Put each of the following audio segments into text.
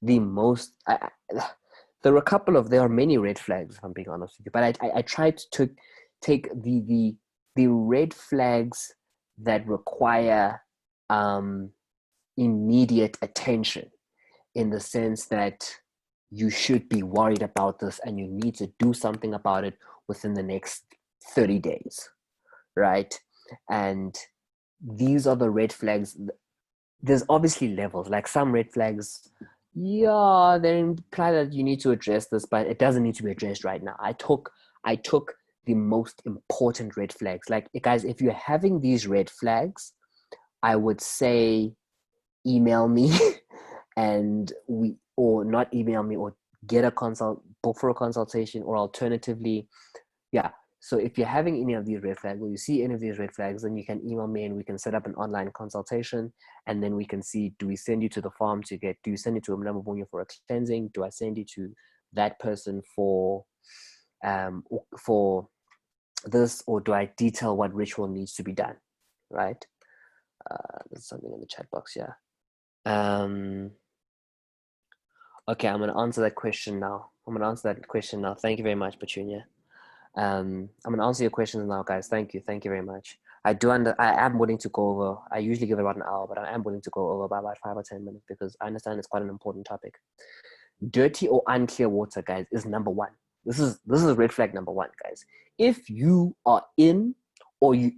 the most, there are many red flags, if I'm being honest with you, but I tried to take the red flags that require immediate attention, in the sense that you should be worried about this and you need to do something about it within the next 30 days, right? And these are the red flags. There's obviously levels, like some red flags, yeah, they imply that you need to address this, but it doesn't need to be addressed right now. I took the most important red flags. Like, guys, if you're having these red flags, I would say email me or not email me, or book for a consultation, or alternatively, yeah. So if you're having any of these red flags, or you see any of these red flags, then you can email me and we can set up an online consultation, and then we can see, do we send you to the farm do you send it to Mlamabonyo for a cleansing? Do I send you to that person for this, or do I detail what ritual needs to be done, right? There's something in the chat box here. Okay, I'm going to answer that question now. Thank you very much, Petunia. I'm going to answer your questions now, guys. Thank you very much. I am willing to go over. I usually give about an hour, but I am willing to go over by about 5 or 10 minutes, because I understand it's quite an important topic. Dirty or unclear water, guys, is number one. This is red flag number one, guys. If you are in, you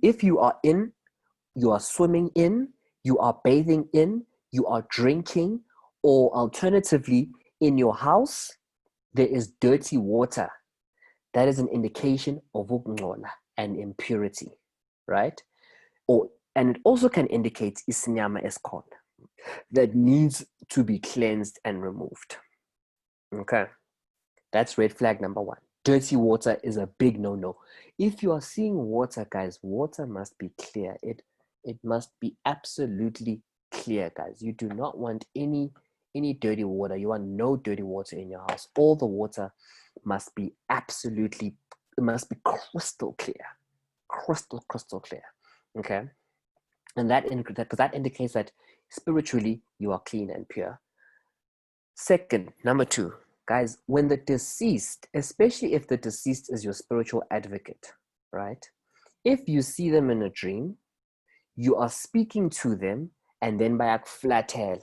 are swimming in, you are bathing in, you are drinking, or alternatively in your house, there is dirty water, that is an indication of ukungcola and impurity, right? And it also can indicate isinyama esikhona that needs to be cleansed and removed. Okay, that's red flag number one. Dirty water is a big no-no. If you are seeing water, guys, water must be clear. It must be absolutely clear, guys. You do not want any dirty water. You want no dirty water in your house. All the water must be crystal clear. Crystal clear. Okay? And that indicates that spiritually you are clean and pure. Second, number two, guys, when the deceased, especially if the deceased is your spiritual advocate, right? If you see them in a dream, you are speaking to them, and then by a flat tail,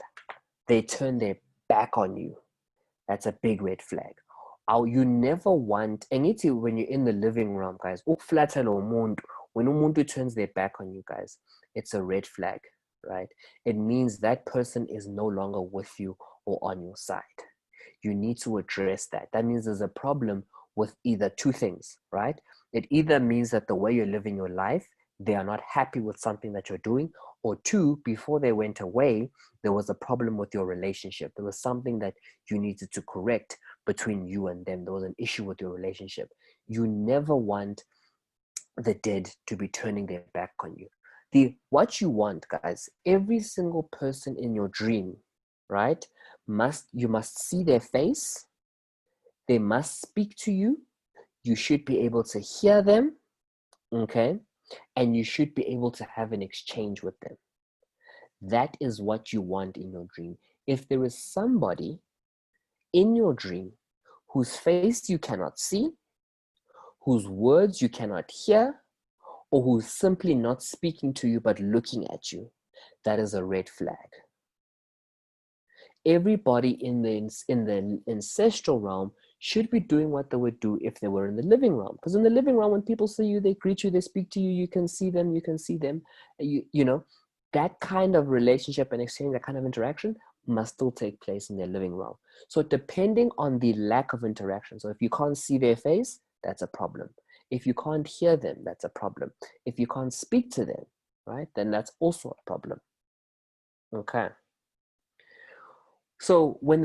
they turn their back on you. That's a big red flag. You never want, and it's when you're in the living room, guys, when umuntu turns their back on you, guys, it's a red flag, right? It means that person is no longer with you or on your side. You need to address that. That means there's a problem with either two things, right? It either means that the way you're living your life, they are not happy with something that you're doing, or two, before they went away, there was a problem with your relationship. There was something that you needed to correct between you and them. There was an issue with your relationship. You never want the dead to be turning their back on you. What you want, guys, every single person in your dream, right, you must see their face. They must speak to you. You should be able to hear them, okay? And you should be able to have an exchange with them. That is what you want in your dream. If there is somebody in your dream whose face you cannot see, whose words you cannot hear, or who's simply not speaking to you but looking at you, that is a red flag. Everybody in the ancestral realm should be doing what they would do if they were in the living realm. Because in the living realm, when people see you, they greet you, they speak to you, you can see them, you know, that kind of relationship and exchange, that kind of interaction must still take place in their living realm. So depending on the lack of interaction, so if you can't see their face, that's a problem. If you can't hear them, that's a problem. If you can't speak to them, right, then that's also a problem. Okay. So when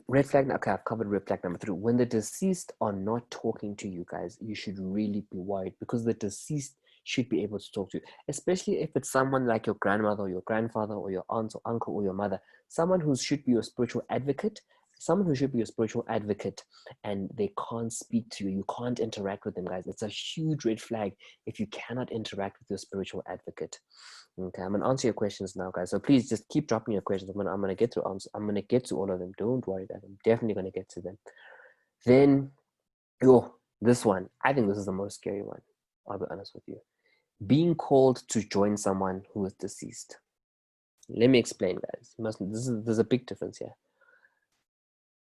red flag, okay, I've covered red flag number 3. When the deceased are not talking to you, guys, you should really be worried, because the deceased should be able to talk to you, especially if it's someone like your grandmother or your grandfather or your aunt or uncle or your mother, someone who should be your spiritual advocate. someone who should be your spiritual advocate and they can't speak to you, you can't interact with them, guys. It's a huge red flag if you cannot interact with your spiritual advocate. Okay, I'm gonna answer your questions now, guys. So please just keep dropping your questions. I'm gonna get to answer. I'm gonna get to all of them. Don't worry, guys. I'm definitely gonna get to them. Then, this one. I think this is the most scary one. I'll be honest with you. Being called to join someone who is deceased. Let me explain, guys. There's a big difference here.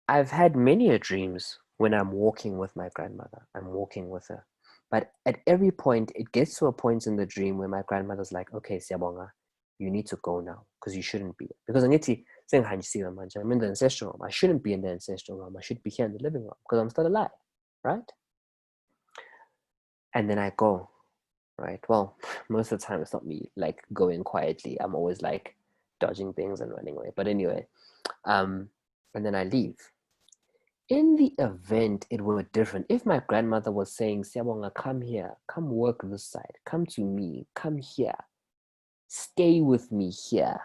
I've had many dreams when I'm walking with my grandmother. I'm walking with her. But at every point, it gets to a point in the dream where my grandmother's like, okay, Siyabonga, you need to go now because you shouldn't be. Because I'm in the ancestral realm. I shouldn't be in the ancestral realm. I should be here in the living room because I'm still alive, right? And then I go, right? Well, most of the time it's not me like going quietly. I'm always like dodging things and running away. But anyway, and then I leave. In the event it were different, if my grandmother was saying, Siyabonga, come here, come work this side, come to me, come here, stay with me here,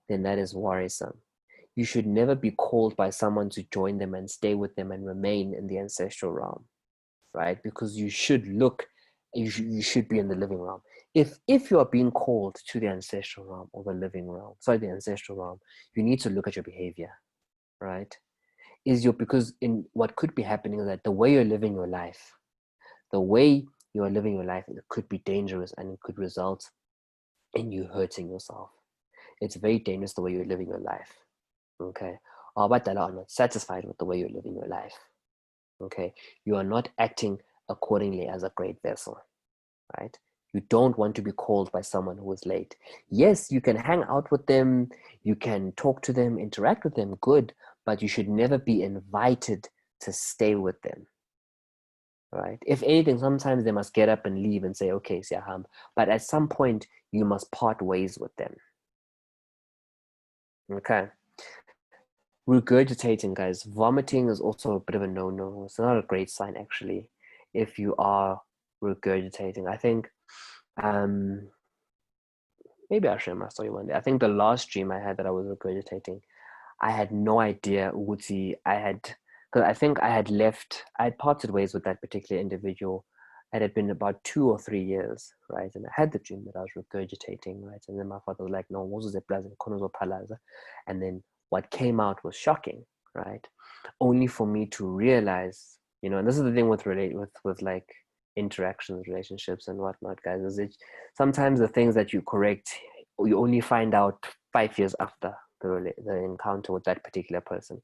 then that is worrisome. You should never be called by someone to join them and stay with them and remain in the ancestral realm, right? Because you should you should be in the living realm. If you are being called to the ancestral realm or the living realm, the ancestral realm, you need to look at your behavior, right? Because in what could be happening is that the way you're living your life, it could be dangerous and it could result in you hurting yourself. It's very dangerous the way you're living your life. Okay. Abadala are not satisfied with the way you're living your life. Okay. You are not acting accordingly as a great vessel, right? You don't want to be called by someone who is late. Yes, you can hang out with them, you can talk to them, interact with them, good, but you should never be invited to stay with them, right? If anything, sometimes they must get up and leave and say, okay, Siyaham, but at some point, you must part ways with them. Okay. Regurgitating, guys. Vomiting is also a bit of a no-no. It's not a great sign, actually, if you are regurgitating. I think maybe I'll share my story one day. I think the last dream I had that I was regurgitating, I had no idea because I think I had parted ways with that particular individual. It had been about 2 or 3 years, right? And I had the dream that I was regurgitating, right? And then my father was like, no, and then what came out was shocking, right? Only for me to realize, and this is the thing with like interactions, relationships, and whatnot, guys. Is it sometimes the things that you correct, you only find out 5 years after the encounter with that particular person,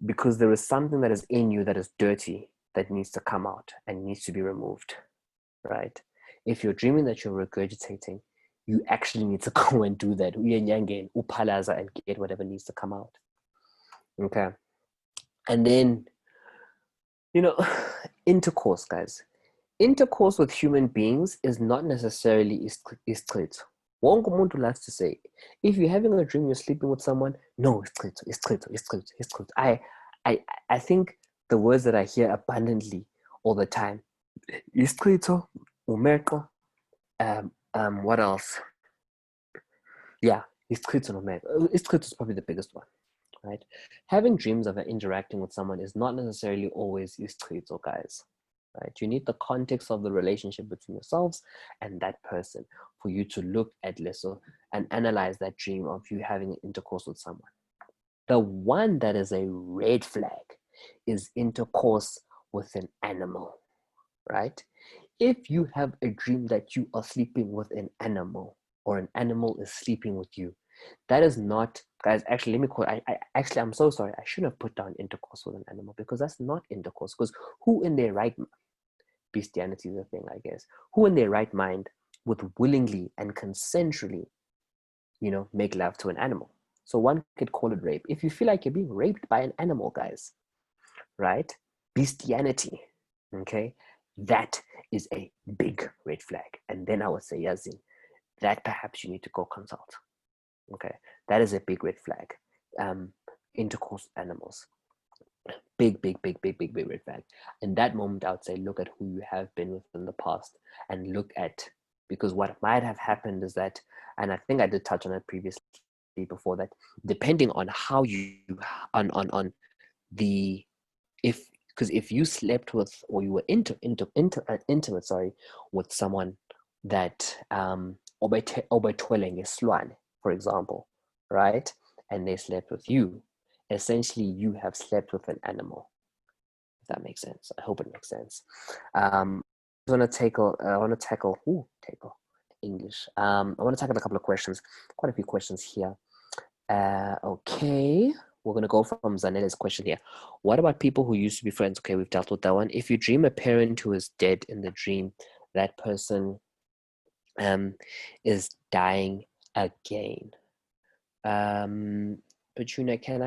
because there is something that is in you that is dirty that needs to come out and needs to be removed, right? If you're dreaming that you're regurgitating, you actually need to go and do that. And get whatever needs to come out. Okay. And then, intercourse, guys. Intercourse with human beings is not necessarily ischitho. Wonke umuntu likes to say, if you're having a dream, you're sleeping with someone, no, ischitho. I think the words that I hear abundantly all the time, ischitho, umeqo, what else? Yeah, ischitho and umeqo. Ischitho is probably the biggest one, right? Having dreams of interacting with someone is not necessarily always ischitho, guys. Right? You need the context of the relationship between yourselves and that person for you to look at Leso and analyze that dream of you having intercourse with someone. The one that is a red flag is intercourse with an animal, right? If you have a dream that you are sleeping with an animal or an animal is sleeping with you, that is not, guys, actually, let me call it, I'm so sorry. I shouldn't have put down intercourse with an animal because that's not intercourse. Because who in their right, bestiality is a thing, I guess, who in their right mind would willingly and consensually, make love to an animal? So one could call it rape. If you feel like you're being raped by an animal, guys, right? Bestiality, okay? That is a big red flag. And then I would say, Yazin, that perhaps you need to go consult. Okay, that is a big red flag. Intercourse animals, big red flag. In that moment, I would say, look at who you have been with in the past and look at, because what might have happened is that, and I think I did touch on it previously, before that, depending on how you on the because if you slept with or you were intimate, sorry, with someone that obetwele ngesilwane, for example, right, and they slept with you, essentially you have slept with an animal. If that makes sense. I hope it makes sense. I want to tackle English. I want to tackle a couple of questions, quite a few questions here. Okay, we're going to go from Zanelle's question here. What about people who used to be friends? Okay, we've dealt with that one. If you dream a parent who is dead in the dream, that person is dying again. Petrina, can